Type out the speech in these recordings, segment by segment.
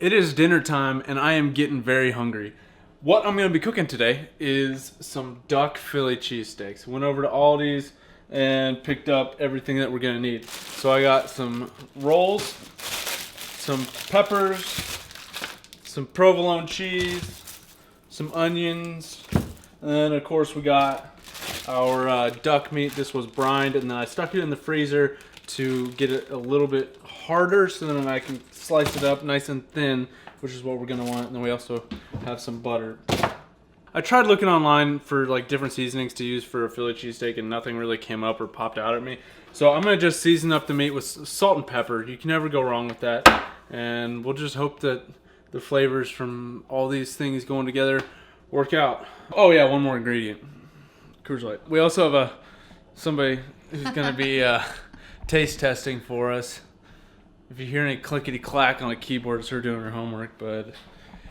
It is dinner time and I am getting very hungry. What I'm going to be cooking today is some Duck Philly Cheesesteaks. Went over to Aldi's and picked up everything that we're going to need. So I got some rolls, some peppers, some provolone cheese, some onions, and then of course we got our duck meat. This was brined and then I stuck it in the freezer to get it a little bit harder so then I can slice it up nice and thin, which is what we're gonna want. And then we also have some butter. I tried looking online for like different seasonings to use for a Philly cheesesteak and nothing really came up or popped out at me. So I'm gonna just season up the meat with salt and pepper. You can never go wrong with that. And we'll just hope that the flavors from all these things going together work out. Oh yeah, one more ingredient. Cruise Light. We also have somebody who's gonna be taste testing for us. If you hear any clickety clack on a keyboard, it's her doing her homework. But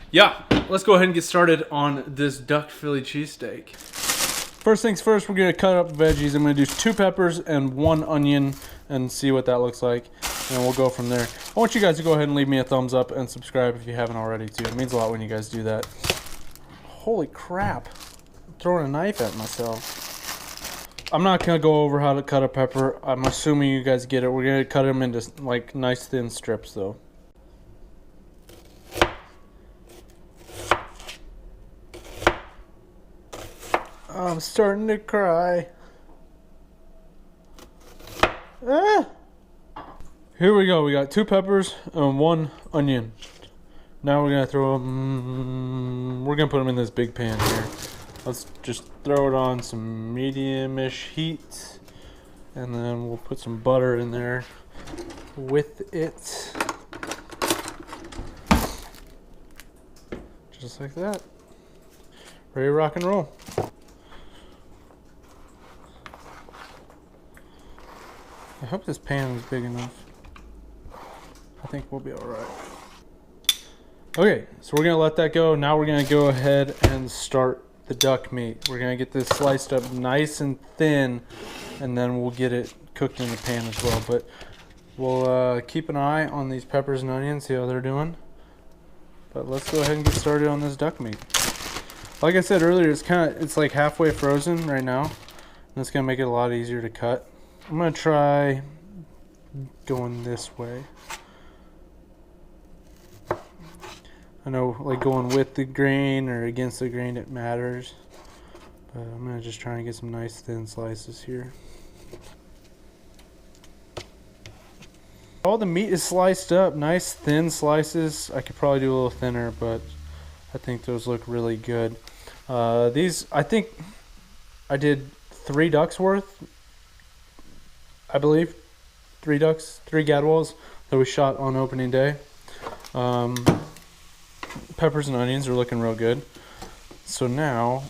yeah, let's go ahead and get started on this Duck Philly cheesesteak. First things first, we're gonna cut up veggies. I'm gonna do 2 peppers and 1 onion and see what that looks like. And we'll go from there. I want you guys to go ahead and leave me a thumbs up and subscribe if you haven't already too. It means a lot when you guys do that. Holy crap. I'm throwing a knife at myself. I'm not gonna go over how to cut a pepper. I'm assuming you guys get it. We're gonna cut them into like nice thin strips though. I'm starting to cry. Ah! Here we go. We got 2 peppers and 1 onion. Now we're gonna throw them. We're gonna put them in this big pan here. Let's just throw it on some medium-ish heat, and then we'll put some butter in there with it. Just like that. Ready to rock and roll. I hope this pan is big enough. I think we'll be alright. Okay, so we're gonna let that go. Now we're gonna go ahead and start the duck meat. We're gonna get this sliced up nice and thin, and then we'll get it cooked in the pan as well. But we'll keep an eye on these peppers and onions, see how they're doing. But let's go ahead and get started on this duck meat. Like I said earlier, it's like halfway frozen right now, and it's gonna make it a lot easier to cut. I'm gonna try going this way. I know like going with the grain or against the grain, it matters. But I'm gonna just try and get some nice thin slices here. All the meat is sliced up, nice thin slices. I could probably do a little thinner, but I think those look really good. These, I think I did 3 ducks worth, I believe. 3 ducks, 3 gadwalls that we shot on opening day. Peppers and onions are looking real good. So now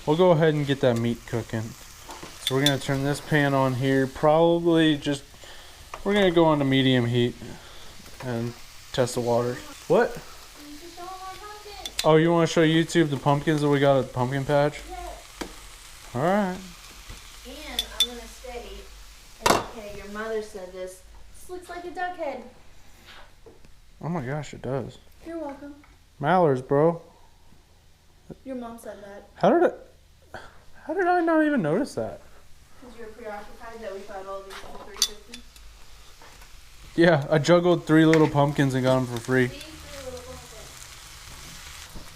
we'll go ahead and get that meat cooking. So we're gonna turn this pan on here. Probably just, we're gonna go on to medium heat and test the water. What? Oh, you want to show YouTube the pumpkins that we got at the pumpkin patch? Yeah. All right. And I'm gonna state, okay, your mother said this looks like a duck head. Oh my gosh, it does. You're welcome. Mallards, bro. Your mom said that. How did I not even notice that? Because you're preoccupied that we bought all these for $3.50. Yeah, I juggled 3 little pumpkins and got them for free.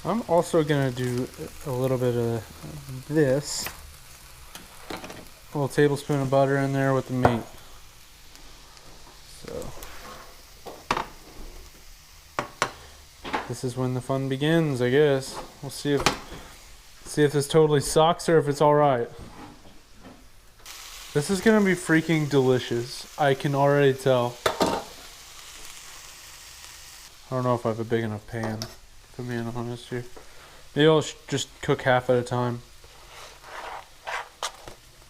I'm also gonna do a little bit of this. A little tablespoon of butter in there with the meat. So this is when the fun begins, I guess. We'll see if this totally sucks or if it's alright. This is gonna be freaking delicious. I can already tell. I don't know if I have a big enough pan, if I'm being honest here. Maybe I'll just cook half at a time.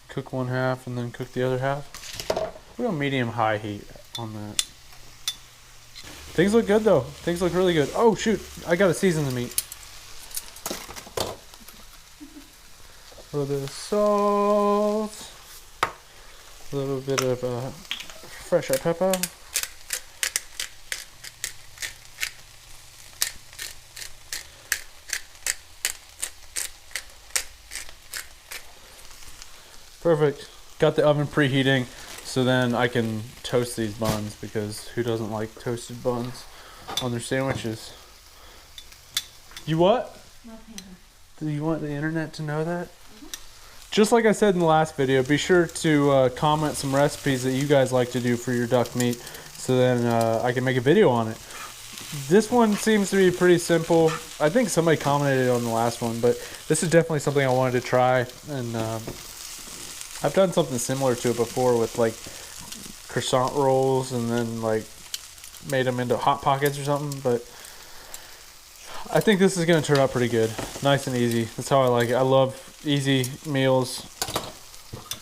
Cook 1 half and then cook the other half. We're on medium-high heat on that. Things look good though. Things look really good. Oh shoot, I gotta season the meat. A little bit of salt. A little bit of fresh pepper. Perfect. Got the oven preheating so then I can toast these buns, because who doesn't like toasted buns on their sandwiches? You what? Do you want the internet to know that? Just like I said in the last video, be sure to comment some recipes that you guys like to do for your duck meat, so then I can make a video on it. This one seems to be pretty simple. I think somebody commented on the last one, but this is definitely something I wanted to try. And I've done something similar to it before with like croissant rolls, and then like made them into Hot Pockets or something. But I think this is going to turn out pretty good. Nice and easy. That's how I like it. I love easy meals.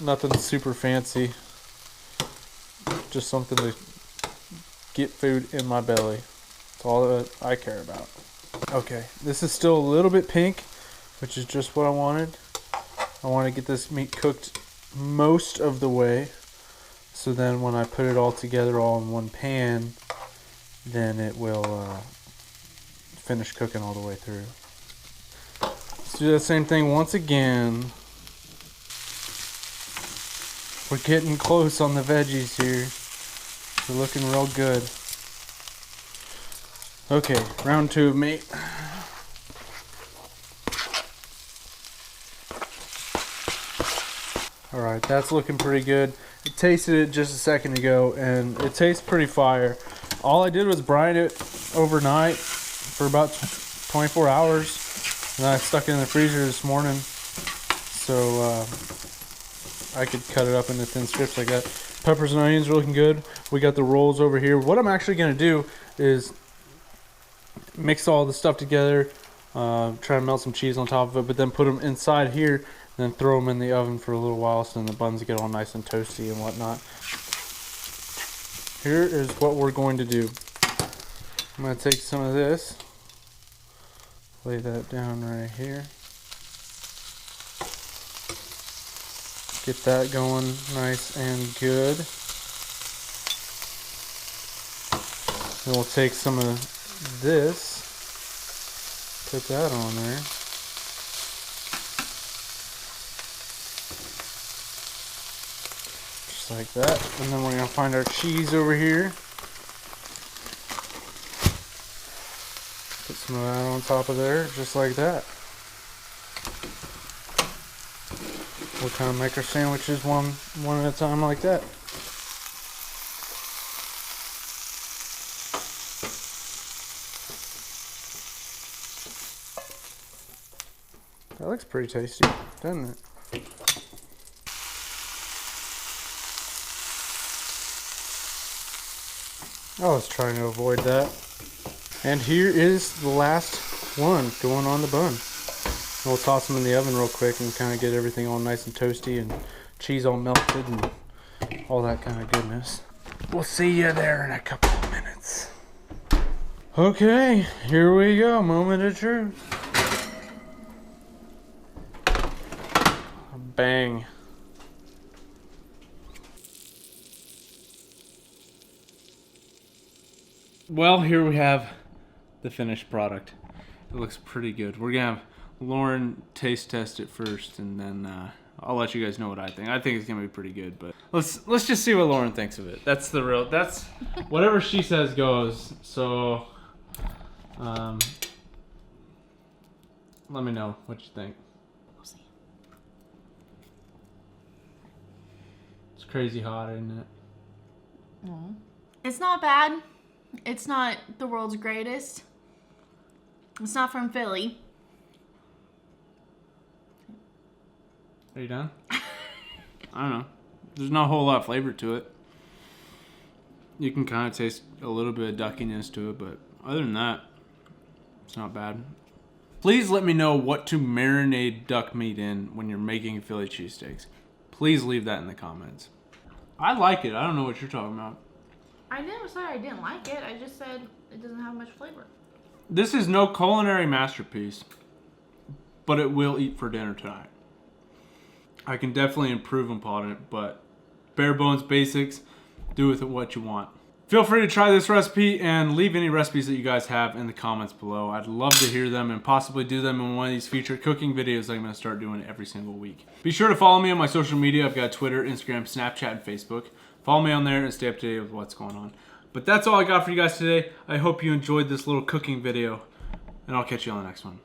Nothing super fancy. Just something to get food in my belly. That's all that I care about. Okay, this is still a little bit pink, which is just what I wanted. I want to get this meat cooked most of the way, so then when I put it all together all in one pan, then it will finish cooking all the way through. Let's do the same thing once again. We're getting close on the veggies here. They're looking real good. Okay, round 2 of meat. Alright, that's looking pretty good. I tasted it just a second ago, and it tastes pretty fire. All I did was brine it overnight for about 24 hours, and I stuck it in the freezer this morning, so I could cut it up into thin strips like that. Peppers and onions are looking good. We got the rolls over here. What I'm actually going to do is mix all the stuff together, try to melt some cheese on top of it, but then put them inside here, then throw them in the oven for a little while so then the buns get all nice and toasty and whatnot. Here is what we're going to do. I'm going to take some of this, lay that down right here, get that going nice and good. Then we'll take some of this, put that on there. Just like that. And then we're going to find our cheese over here. Put some of that on top of there, just like that. We'll kind of make our sandwiches one at a time like that. That looks pretty tasty, doesn't it? I was trying to avoid that. And here is the last one going on the bun. We'll toss them in the oven real quick and kind of get everything all nice and toasty and cheese all melted and all that kind of goodness. We'll see you there in a couple of minutes. Okay, here we go. Moment of truth. Bang. Well, here we have the finished product. It looks pretty good. We're gonna have Lauren taste test it first, and then I'll let you guys know what I think. I think it's gonna be pretty good, but let's just see what Lauren thinks of it. That's whatever she says goes. So let me know what you think. We'll see. It's crazy hot, isn't it? No. It's not bad. It's not the world's greatest. It's not from Philly. Are you done? I don't know. There's not a whole lot of flavor to it. You can kind of taste a little bit of duckiness to it, but other than that, it's not bad. Please let me know what to marinate duck meat in when you're making Philly cheesesteaks. Please leave that in the comments. I like it. I don't know what you're talking about. I never said I didn't like it. I just said it doesn't have much flavor. This is no culinary masterpiece, but it will eat for dinner tonight. I can definitely improve upon it, but bare bones basics, do with it what you want. Feel free to try this recipe and leave any recipes that you guys have in the comments below. I'd love to hear them and possibly do them in one of these featured cooking videos that I'm going to start doing every single week. Be sure to follow me on my social media. I've got Twitter, Instagram, Snapchat, and Facebook. Follow me on there and stay up to date with what's going on. But that's all I got for you guys today. I hope you enjoyed this little cooking video, and I'll catch you on the next one.